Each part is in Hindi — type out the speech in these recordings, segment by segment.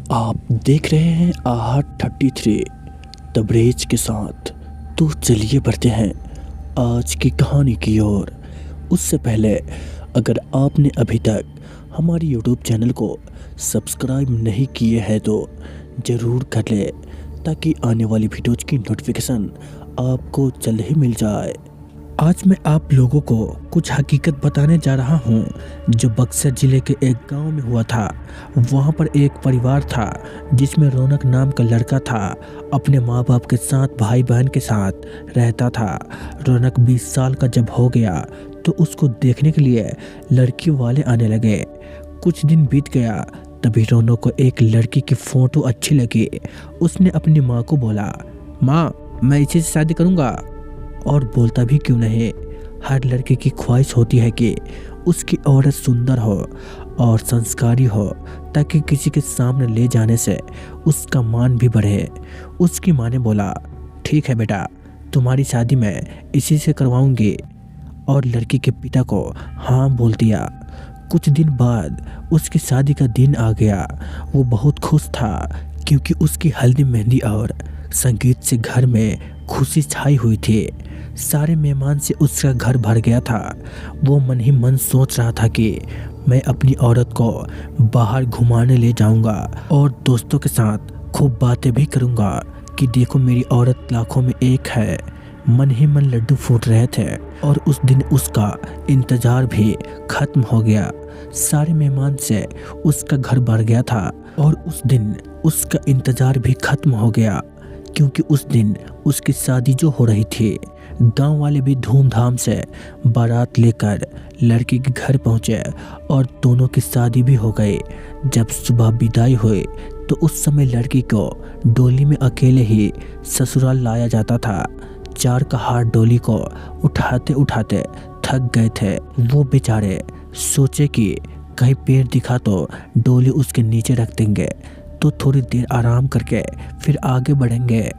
आप देख रहे हैं आहट 33 तबरेज के साथ। तो चलिए बढ़ते हैं आज की कहानी की ओर। उससे पहले अगर आपने अभी तक हमारी यूट्यूब चैनल को सब्सक्राइब नहीं किए हैं तो ज़रूर कर ले, ताकि आने वाली वीडियोज़ की नोटिफिकेशन आपको जल्द ही मिल जाए। आज मैं आप लोगों को कुछ हकीकत बताने जा रहा हूं जो बक्सर ज़िले के एक गांव में हुआ था। वहां पर एक परिवार था जिसमें रौनक नाम का लड़का था। अपने माँ बाप के साथ भाई बहन के साथ रहता था। रौनक 20 साल का जब हो गया तो उसको देखने के लिए लड़की वाले आने लगे। कुछ दिन बीत गया, तभी रौनक को एक लड़की की फ़ोटो अच्छी लगी। उसने अपनी माँ को बोला, माँ मैं इसी से शादी करूँगा। और बोलता भी क्यों नहीं, हर लड़के की ख्वाहिश होती है कि उसकी औरत सुंदर हो और संस्कारी हो, ताकि किसी के सामने ले जाने से उसका मान भी बढ़े। उसकी माँ ने बोला, ठीक है बेटा, तुम्हारी शादी मैं इसी से करवाऊंगी। और लड़की के पिता को हाँ बोल दिया। कुछ दिन बाद उसकी शादी का दिन आ गया। वो बहुत खुश था क्योंकि उसकी हल्दी मेहंदी और संगीत से घर में खुशी छाई हुई थी। सारे मेहमान से उसका घर भर गया था। वो मन ही मन सोच रहा था कि मैं अपनी औरत को बाहर घुमाने ले जाऊंगा और दोस्तों के साथ खूब बातें भी करूंगा कि देखो मेरी औरत लाखों में एक है। मन ही मन लड्डू फूट रहे थे और उस दिन उसका इंतजार भी खत्म हो गया। सारे मेहमान से उसका घर भर गया था और उस दिन उसका इंतजार भी खत्म हो गया, क्योंकि उस दिन उसकी शादी जो हो रही थी। गांव वाले भी धूमधाम से बारात लेकर लड़की के घर पहुंचे और दोनों की शादी भी हो गई। जब सुबह विदाई हुई तो उस समय लड़की को डोली में अकेले ही ससुराल लाया जाता था। 4 का हाथ डोली को उठाते उठाते थक गए थे। वो बेचारे सोचे कि कहीं पैर दिखा तो डोली उसके नीचे रख देंगे, तो थोड़ी देर आराम करके फिर आगे बढ़ेंगे।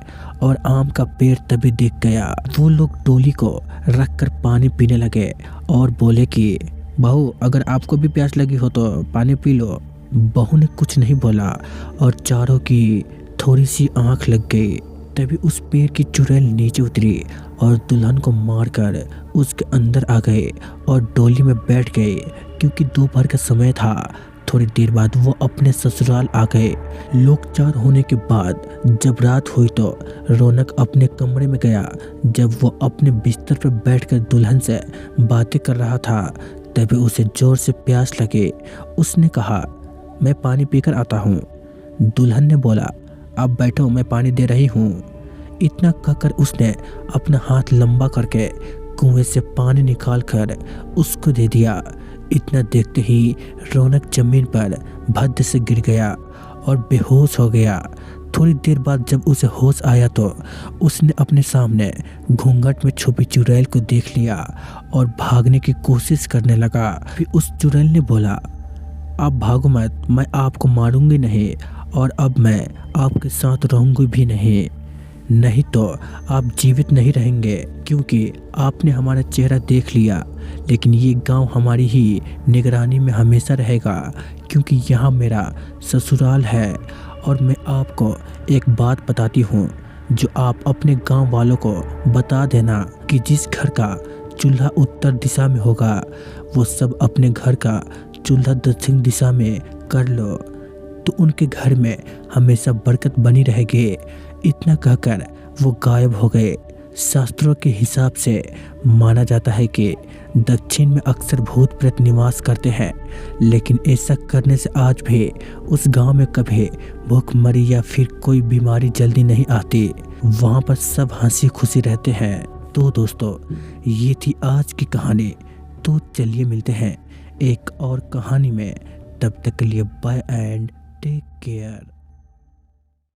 और आम का पेड़ तभी दिख गया। वो लोग डोली को रखकर पानी पीने लगे और बोले कि बहू, अगर आपको भी प्यास लगी हो तो पानी पी लो। बहू ने कुछ नहीं बोला और चारों की थोड़ी सी आंख लग गई। तभी उस पेड़ की चुड़ैल नीचे उतरी और दुल्हन को मारकर उसके अंदर आ गए और डोली में बैठ गए, क्योंकि दोपहर का समय था। थोड़ी देर बाद वो अपने ससुराल आ गए। लोग चार होने के बाद जब रात हुई तो रौनक अपने कमरे में गया। जब वो अपने बिस्तर पर बैठकर दुल्हन से बातें कर रहा था, तभी उसे जोर से प्यास लगे। उसने कहा, मैं पानी पीकर आता हूँ। दुल्हन ने बोला, आप बैठो, मैं पानी दे रही हूँ। इतना कहकर उसने अपना हाथ लंबा करके कुएं से पानी निकाल कर उसको दे दिया। इतना देखते ही रौनक जमीन पर भद्द से गिर गया और बेहोश हो गया। थोड़ी देर बाद जब उसे होश आया तो उसने अपने सामने घूंघट में छुपी चुड़ैल को देख लिया और भागने की कोशिश करने लगा। फिर उस चुड़ैल ने बोला, आप भागो मत, मैं आपको मारूंगी नहीं और अब मैं आपके साथ रहूंगी भी नहीं तो आप जीवित नहीं रहेंगे, क्योंकि आपने हमारा चेहरा देख लिया। लेकिन ये गांव हमारी ही निगरानी में हमेशा रहेगा, क्योंकि यहाँ मेरा ससुराल है। और मैं आपको एक बात बताती हूँ जो आप अपने गांव वालों को बता देना कि जिस घर का चूल्हा उत्तर दिशा में होगा वो सब अपने घर का चूल्हा दक्षिण दिशा में कर लो, तो उनके घर में हमेशा बरकत बनी रहेगी। इतना कहकर वो गायब हो गए। शास्त्रों के हिसाब से माना जाता है कि दक्षिण में अक्सर भूत प्रेत निवास करते हैं, लेकिन ऐसा करने से आज भी उस गांव में कभी भूखमरी या फिर कोई बीमारी जल्दी नहीं आती। वहां पर सब हंसी खुशी रहते हैं। तो दोस्तों, ये थी आज की कहानी। तो चलिए मिलते हैं एक और कहानी में। तब तक के लिए बाय एंड टेक केयर।